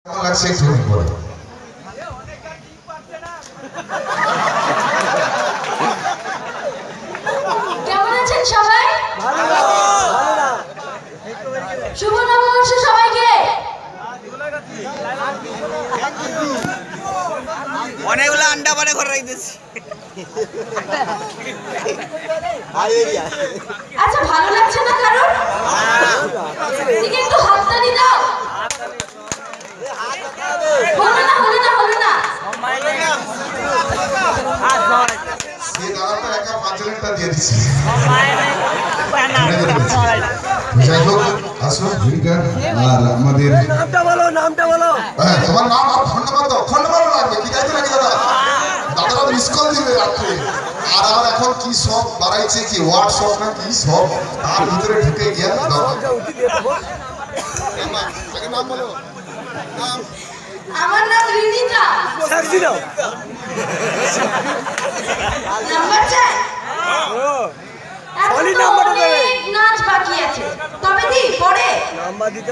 কেমন লাগছে একটু বলো। কেমন আছেন সবাই? শুভ নববর্ষ সবাইকে। অনেকগুলো আন্ডা বাড়ে করে রাখতেছি। আচ্ছা, ভালো লাগছে না কারণ? দিকে একটু হাততালি দাও। হলো না হলো না হলো না। সে দাঁড়াটা একা 5 লিটার দিয়ে দিচ্ছে। যাই হোক আসো ভূমিকা আর আমাদের নামটা বলো। হ্যাঁ তোমার নাম আর খন্ডবাদ লাগবে কি যাইতে নাকি দাদা দাদারা মিস কল দিবে রাত্রে আর আমার এখন কি সব বাড়াইছে কি হোয়াটসঅ্যাপ না কি সব তার ভিতরে ঢুকে গিয়া আগে নাম বলো নাম আমার নাম রিনিতা। নাম্বার চাই? এখন তো অনেক নাচ বাকি আছে, তবে দি পরে নাম্বার দিতে